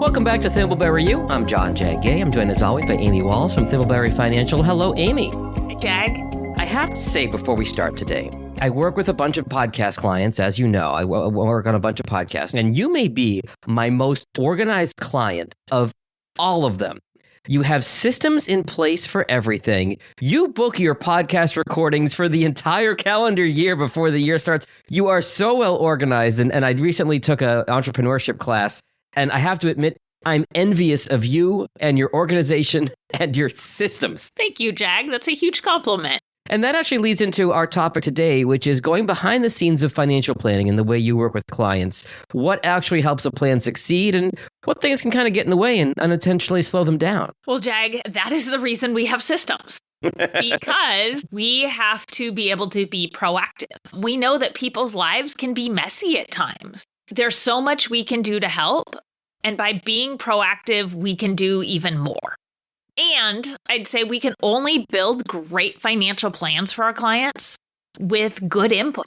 Welcome back to ThimbleberryU. I'm John J. Gay. I'm joined as always by Amy Walls from Thimbleberry Financial. Hello, Amy. Hey, Jag. I have to say before we start today, I work with a bunch of podcast clients, as you know. I work on a bunch of podcasts, and you may be my most organized client of all of them. You have systems in place for everything. You book your podcast recordings for the entire calendar year before the year starts. You are so well organized, and I recently took an entrepreneurship class, and I have to admit, I'm envious of you and your organization and your systems. Thank you, Jag. That's a huge compliment. And that actually leads into our topic today, which is going behind the scenes of financial planning and the way you work with clients. What actually helps a plan succeed and what things can kind of get in the way and unintentionally slow them down? Well, Jag, that is the reason we have systems. Because we have to be able to be proactive. We know that people's lives can be messy at times. There's so much we can do to help. And by being proactive, we can do even more. And I'd say we can only build great financial plans for our clients with good input.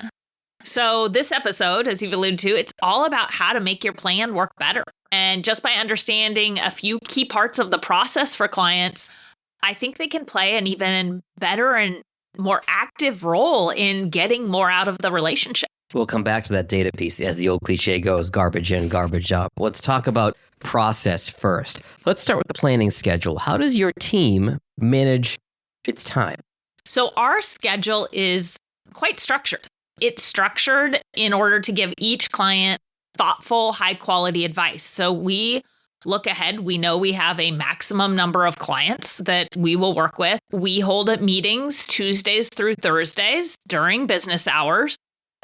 So this episode, as you've alluded to, it's all about how to make your plan work better. And just by understanding a few key parts of the process for clients, I think they can play an even better and more active role in getting more out of the relationship. We'll come back to that data piece. As the old cliche goes, garbage in, garbage out. Let's talk about process first. Let's start with the planning schedule. How does your team manage its time? So our schedule is quite structured. It's structured in order to give each client thoughtful, high-quality advice. So we look ahead. We know we have a maximum number of clients that we will work with. We hold meetings Tuesdays through Thursdays during business hours.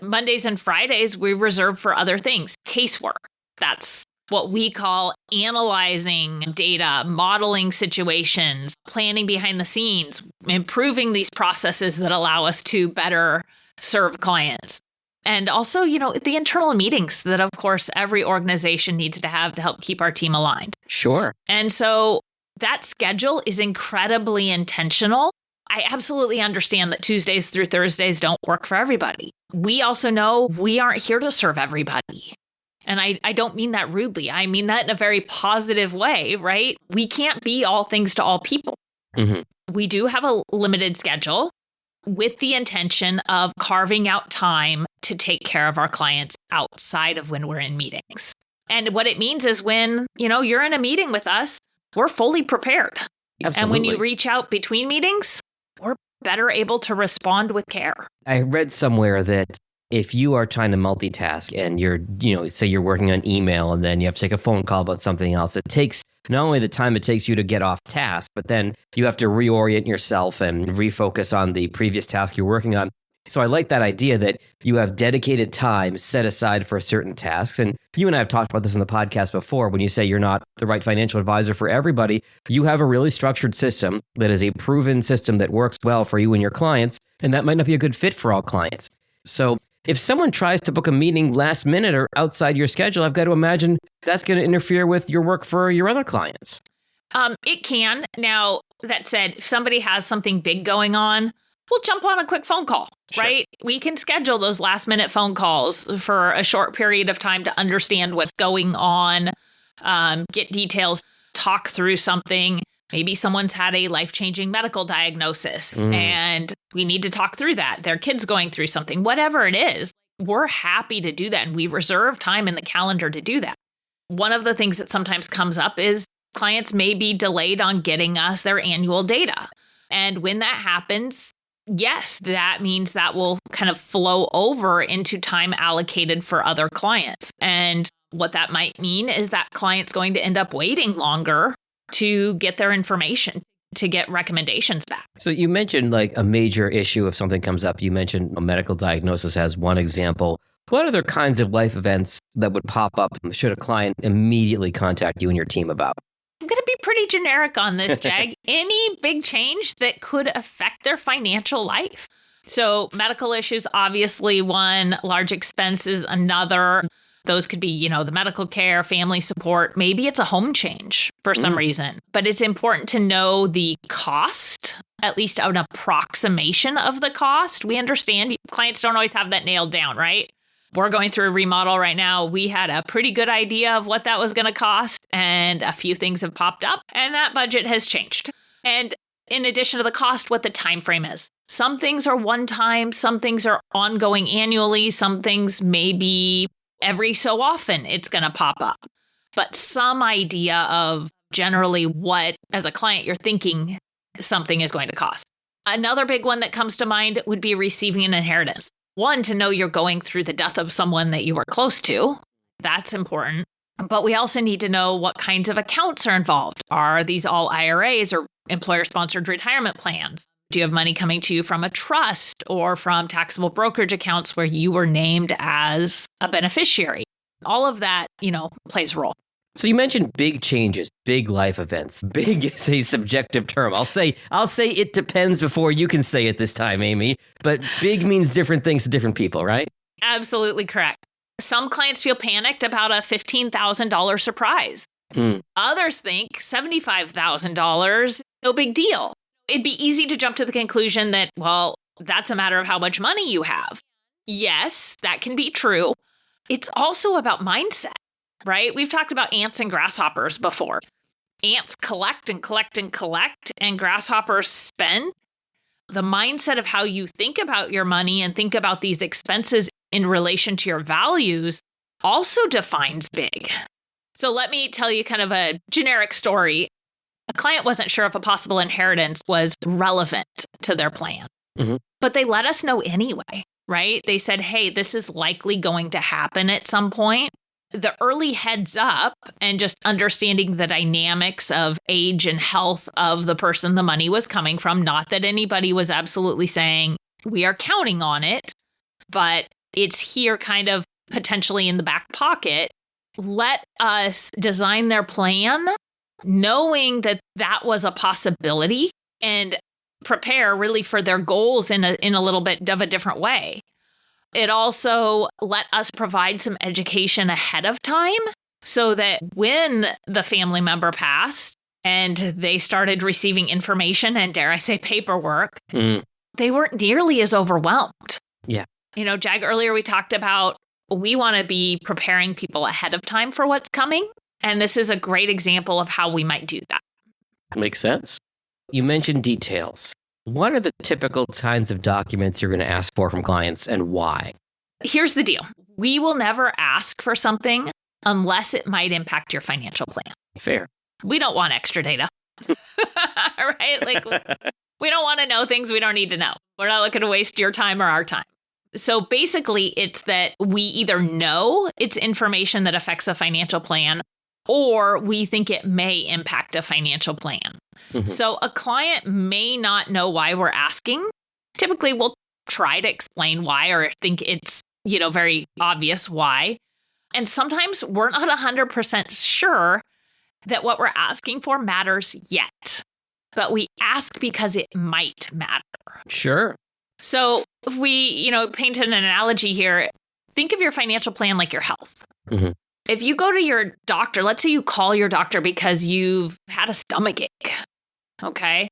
Mondays and Fridays, we reserve for other things, casework. That's what we call analyzing data, modeling situations, planning behind the scenes, improving these processes that allow us to better serve clients. And also, the internal meetings that, of course, every organization needs to have to help keep our team aligned. Sure. And so that schedule is incredibly intentional. I absolutely understand that Tuesdays through Thursdays don't work for everybody. We also know we aren't here to serve everybody. And I don't mean that rudely. I mean that in a very positive way, right? We can't be all things to all people. Mm-hmm. We do have a limited schedule with the intention of carving out time to take care of our clients outside of when we're in meetings. And what it means is when, you're in a meeting with us, we're fully prepared. Absolutely. And when you reach out between meetings, we're better able to respond with care. I read somewhere that if you are trying to multitask and you're, say you're working on email and then you have to take a phone call about something else, it takes not only the time it takes you to get off task, but then you have to reorient yourself and refocus on the previous task you're working on. So I like that idea that you have dedicated time set aside for certain tasks. And you and I have talked about this in the podcast before. When you say you're not the right financial advisor for everybody, you have a really structured system that is a proven system that works well for you and your clients. And that might not be a good fit for all clients. So if someone tries to book a meeting last minute or outside your schedule, I've got to imagine that's going to interfere with your work for your other clients. It can. Now, that said, if somebody has something big going on, we'll jump on a quick phone call, right? Sure. We can schedule those last minute phone calls for a short period of time to understand what's going on, get details, talk through something. Maybe someone's had a life-changing medical diagnosis and we need to talk through that. Their kid's going through something, whatever it is. We're happy to do that. And we reserve time in the calendar to do that. One of the things that sometimes comes up is clients may be delayed on getting us their annual data. And when that happens, yes, that means that will kind of flow over into time allocated for other clients. And what that might mean is that client's going to end up waiting longer to get their information, to get recommendations back. So you mentioned like a major issue if something comes up. You mentioned a medical diagnosis as one example. What other kinds of life events that would pop up should a client immediately contact you and your team about? I'm going to be pretty generic on this, Jag. Any big change that could affect their financial life. So medical issues, obviously one, large expenses, another. Those could be, the medical care, family support. Maybe it's a home change for some reason. But it's important to know the cost, at least an approximation of the cost. We understand clients don't always have that nailed down, right? We're going through a remodel right now. We had a pretty good idea of what that was going to cost, and a few things have popped up, and that budget has changed. And in addition to the cost, what the time frame is. Some things are one time, some things are ongoing annually, some things maybe every so often it's going to pop up. But some idea of generally what, as a client, you're thinking something is going to cost. Another big one that comes to mind would be receiving an inheritance. One, to know you're going through the death of someone that you were close to. That's important. But we also need to know what kinds of accounts are involved. Are these all IRAs or employer-sponsored retirement plans? Do you have money coming to you from a trust or from taxable brokerage accounts where you were named as a beneficiary? All of that, plays a role. So you mentioned big changes, big life events. Big is a subjective term. I'll say it depends before you can say it this time, Amy. But big means different things to different people, right? Absolutely correct. Some clients feel panicked about a $15,000 surprise. Others think $75,000, no big deal. It'd be easy to jump to the conclusion that, well, that's a matter of how much money you have. Yes, that can be true. It's also about mindset. Right? We've talked about ants and grasshoppers before. Ants collect and collect and collect, and grasshoppers spend. The mindset of how you think about your money and think about these expenses in relation to your values also defines big. So let me tell you kind of a generic story. A client wasn't sure if a possible inheritance was relevant to their plan, but they let us know anyway, right? They said, hey, this is likely going to happen at some point. The early heads up and just understanding the dynamics of age and health of the person the money was coming from, not that anybody was absolutely saying, we are counting on it, but it's here kind of potentially in the back pocket. Let us design their plan, knowing that that was a possibility, and prepare really for their goals in a little bit of a different way. It also let us provide some education ahead of time so that when the family member passed and they started receiving information and, dare I say, paperwork, they weren't nearly as overwhelmed. Yeah. Jag, earlier we talked about we want to be preparing people ahead of time for what's coming. And this is a great example of how we might do that. Makes sense. You mentioned details. What are the typical kinds of documents you're going to ask for from clients and why? Here's the deal. We will never ask for something unless it might impact your financial plan. Fair. We don't want extra data, right? Like, we don't want to know things we don't need to know. We're not looking to waste your time or our time. So basically, it's that we either know it's information that affects a financial plan or we think it may impact a financial plan. So a client may not know why we're asking. Typically, we'll try to explain why or think it's, very obvious why. And sometimes we're not 100% sure that what we're asking for matters yet. But we ask because it might matter. Sure. So if we, paint an analogy here, think of your financial plan like your health. If you go to your doctor, let's say you call your doctor because you've had a stomach ache, okay?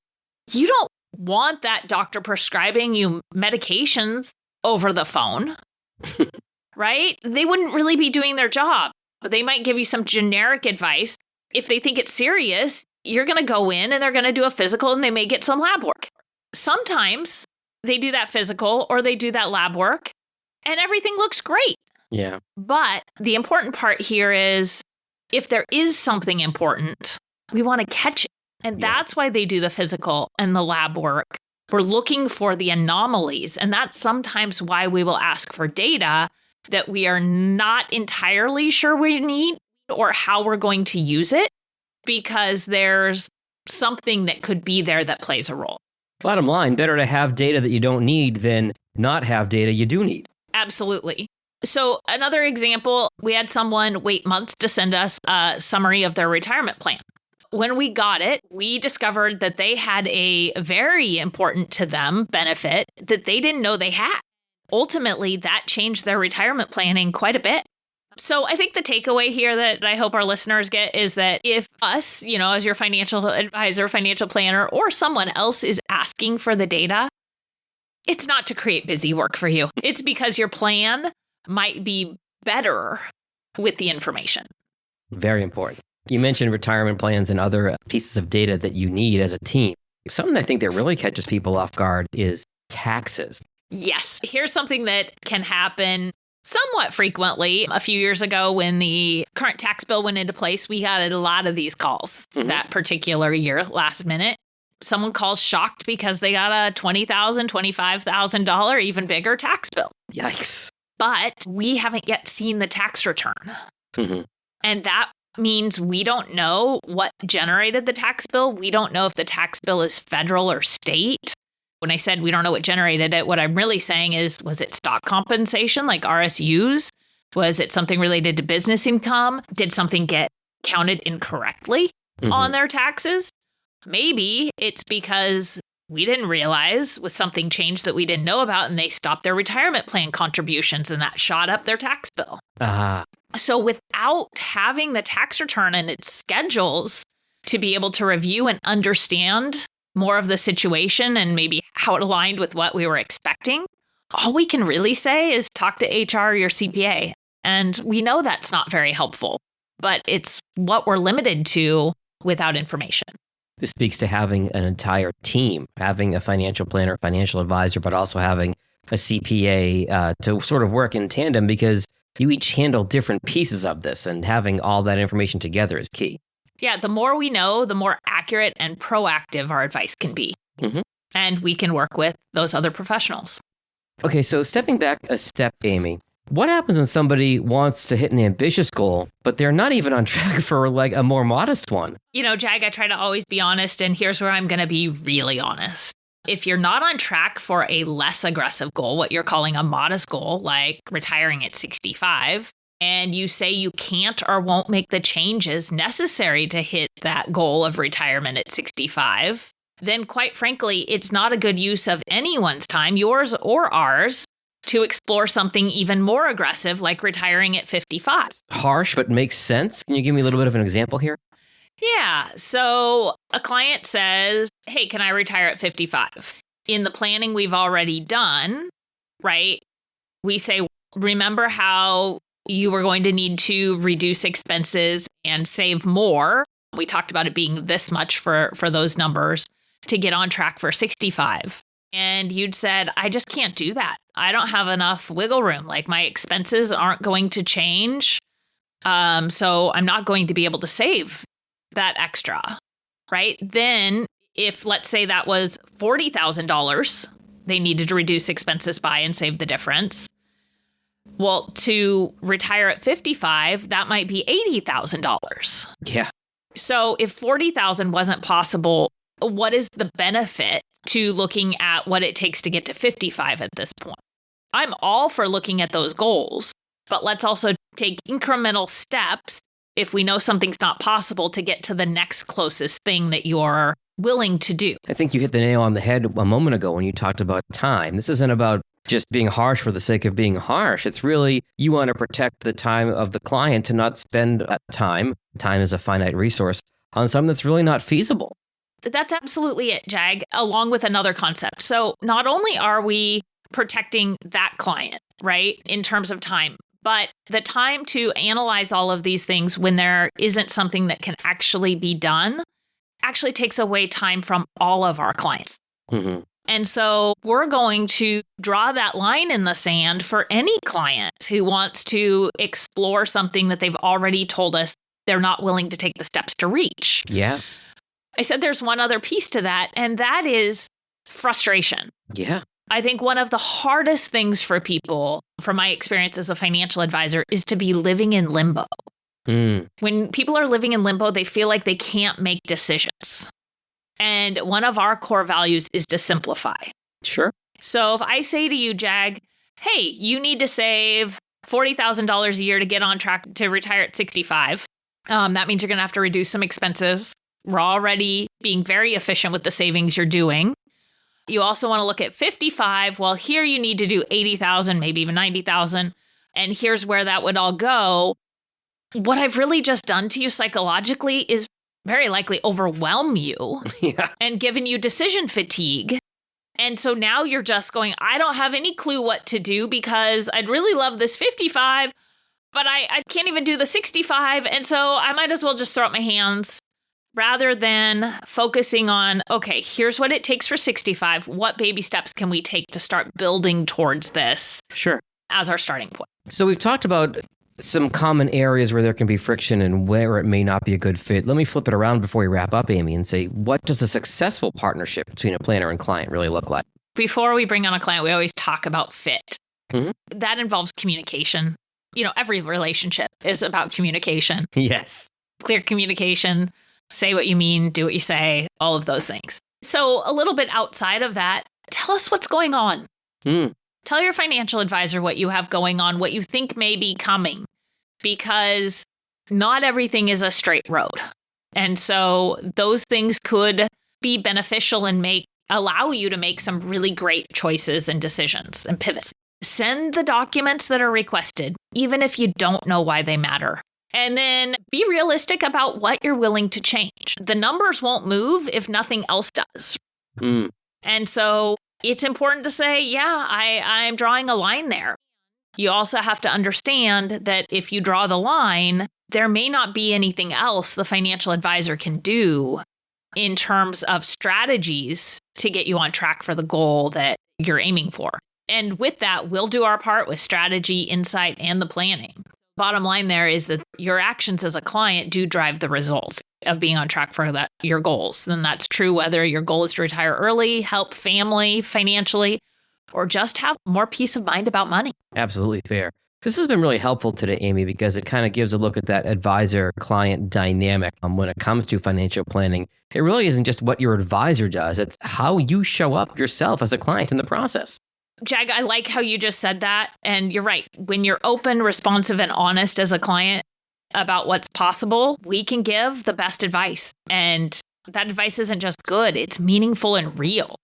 You don't want that doctor prescribing you medications over the phone, right? They wouldn't really be doing their job. They might give you some generic advice. If they think it's serious, you're going to go in and they're going to do a physical and they may get some lab work. Sometimes they do that physical or they do that lab work and everything looks great. Yeah. But the important part here is if there is something important, we want to catch it. And that's why they do the physical and the lab work. We're looking for the anomalies. And that's sometimes why we will ask for data that we are not entirely sure we need or how we're going to use it, because there's something that could be there that plays a role. Bottom line, better to have data that you don't need than not have data you do need. Absolutely. So another example, we had someone wait months to send us a summary of their retirement plan. When we got it, we discovered that they had a very important to them benefit that they didn't know they had. Ultimately, that changed their retirement planning quite a bit. So I think the takeaway here that I hope our listeners get is that if us, as your financial advisor, financial planner, or someone else is asking for the data, it's not to create busy work for you. It's because your plan might be better with the information. Very important. You mentioned retirement plans and other pieces of data that you need as a team. Something I think that really catches people off guard is taxes. Yes. Here's something that can happen somewhat frequently. A few years ago, when the current tax bill went into place, we had a lot of these calls that particular year, last minute. Someone calls shocked because they got a $20,000, $25,000, even bigger tax bill. Yikes. But we haven't yet seen the tax return. And that means we don't know what generated the tax bill. We don't know if the tax bill is federal or state. When I said we don't know what generated it, what I'm really saying is, was it stock compensation like RSUs? Was it something related to business income? Did something get counted incorrectly on their taxes? Maybe it's because we didn't realize with something changed that we didn't know about and they stopped their retirement plan contributions and that shot up their tax bill. So without having the tax return and its schedules to be able to review and understand more of the situation and maybe how it aligned with what we were expecting, all we can really say is talk to HR or your CPA. And we know that's not very helpful, but it's what we're limited to without information. This speaks to having an entire team, having a financial planner, financial advisor, but also having a CPA to sort of work in tandem, because you each handle different pieces of this, and having all that information together is key. Yeah, the more we know, the more accurate and proactive our advice can be. And we can work with those other professionals. Okay, so stepping back a step, Amy, what happens when somebody wants to hit an ambitious goal, but they're not even on track for like a more modest one? You know, Jag, I try to always be honest, and here's where I'm going to be really honest. If you're not on track for a less aggressive goal, what you're calling a modest goal, like retiring at 65, and you say you can't or won't make the changes necessary to hit that goal of retirement at 65, then quite frankly, it's not a good use of anyone's time, yours or ours, to explore something even more aggressive like retiring at 55. Harsh, but makes sense. Can you give me a little bit of an example here? Yeah. So a client says, hey, can I retire at 55? In the planning we've already done, right? We say, remember how you were going to need to reduce expenses and save more. We talked about it being this much for those numbers to get on track for 65. And you'd said, I just can't do that. I don't have enough wiggle room. Like my expenses aren't going to change. So I'm not going to be able to save that extra, right? Then if let's say that was $40,000, they needed to reduce expenses by and save the difference. Well, to retire at 55, that might be $80,000. Yeah. So if 40,000 wasn't possible, what is the benefit to looking at what it takes to get to 55 at this point? I'm all for looking at those goals, but let's also take incremental steps if we know something's not possible to get to the next closest thing that you're willing to do. I think you hit the nail on the head a moment ago when you talked about time. This isn't about just being harsh for the sake of being harsh. It's really, you want to protect the time of the client to not spend time is a finite resource, on something that's really not feasible. That's absolutely it, Jag, along with another concept. So not only are we protecting that client, right, in terms of time, but the time to analyze all of these things when there isn't something that can actually be done actually takes away time from all of our clients. And so we're going to draw that line in the sand for any client who wants to explore something that they've already told us they're not willing to take the steps to reach. Yeah. I said there's one other piece to that, and that is frustration. Yeah. I think one of the hardest things for people, from my experience as a financial advisor, is to be living in limbo. When people are living in limbo, they feel like they can't make decisions. And one of our core values is to simplify. Sure. So if I say to you, Jag, hey, you need to save $40,000 a year to get on track to retire at 65. That means you're going to have to reduce some expenses. We're already being very efficient with the savings you're doing. You also want to look at 55. Well, here you need to do 80,000, maybe even 90,000. And here's where that would all go. What I've really just done to you psychologically is very likely overwhelm you and given you decision fatigue And so now you're just going, I don't have any clue what to do because I'd really love this 55, but I can't even do the 65. And so I might as well just throw up my hands rather than focusing on, okay, here's what it takes for 65. What baby steps can we take to start building towards this? Sure. As our starting point. So we've talked about some common areas where there can be friction and where it may not be a good fit. Let me flip it around before we wrap up, Amy, and say, what does a successful partnership between a planner and client really look like? Before we bring on a client, we always talk about fit. Mm-hmm. That involves communication. Every relationship is about communication. Yes. Clear communication, say what you mean, do what you say, all of those things. So a little bit outside of that, tell us what's going on. Tell your financial advisor what you have going on, what you think may be coming, because not everything is a straight road. And so those things could be beneficial and allow you to make some really great choices and decisions and pivots. Send the documents that are requested, even if you don't know why they matter. And then be realistic about what you're willing to change. The numbers won't move if nothing else does. And so it's important to say, yeah, I'm drawing a line there. You also have to understand that if you draw the line, there may not be anything else the financial advisor can do in terms of strategies to get you on track for the goal that you're aiming for. And with that, we'll do our part with strategy, insight, and the planning. Bottom line there is that your actions as a client do drive the results of being on track for your goals. And that's true whether your goal is to retire early, help family financially, or just have more peace of mind about money. Absolutely fair. This has been really helpful today, Amy, because it kind of gives a look at that advisor-client dynamic when it comes to financial planning. It really isn't just what your advisor does. It's how you show up yourself as a client in the process. Jag, I like how you just said that. And you're right. When you're open, responsive, and honest as a client about what's possible, we can give the best advice. And that advice isn't just good, it's meaningful and real.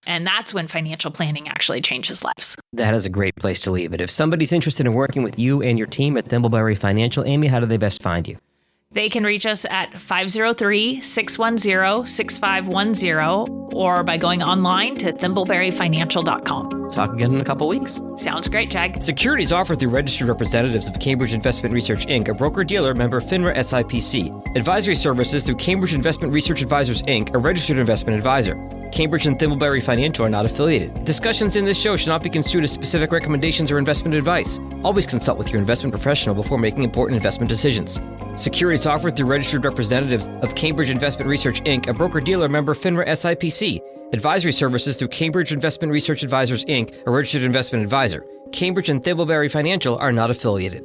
And that's when financial planning actually changes lives. That is a great place to leave it. If somebody's interested in working with you and your team at Thimbleberry Financial, Amy, how do they best find you? They can reach us at 503-610-6510 or by going online to thimbleberryfinancial.com. Talk again in a couple weeks. Sounds great, Jag. Securities offered through registered representatives of Cambridge Investment Research, Inc., a broker-dealer member FINRA SIPC. Advisory services through Cambridge Investment Research Advisors, Inc., a registered investment advisor. Cambridge and Thimbleberry Financial are not affiliated. Discussions in this show should not be construed as specific recommendations or investment advice. Always consult with your investment professional before making important investment decisions. Securities offered through registered representatives of Cambridge Investment Research, Inc., a broker-dealer member FINRA SIPC. Advisory services through Cambridge Investment Research Advisors, Inc., a registered investment advisor. Cambridge and Thimbleberry Financial are not affiliated.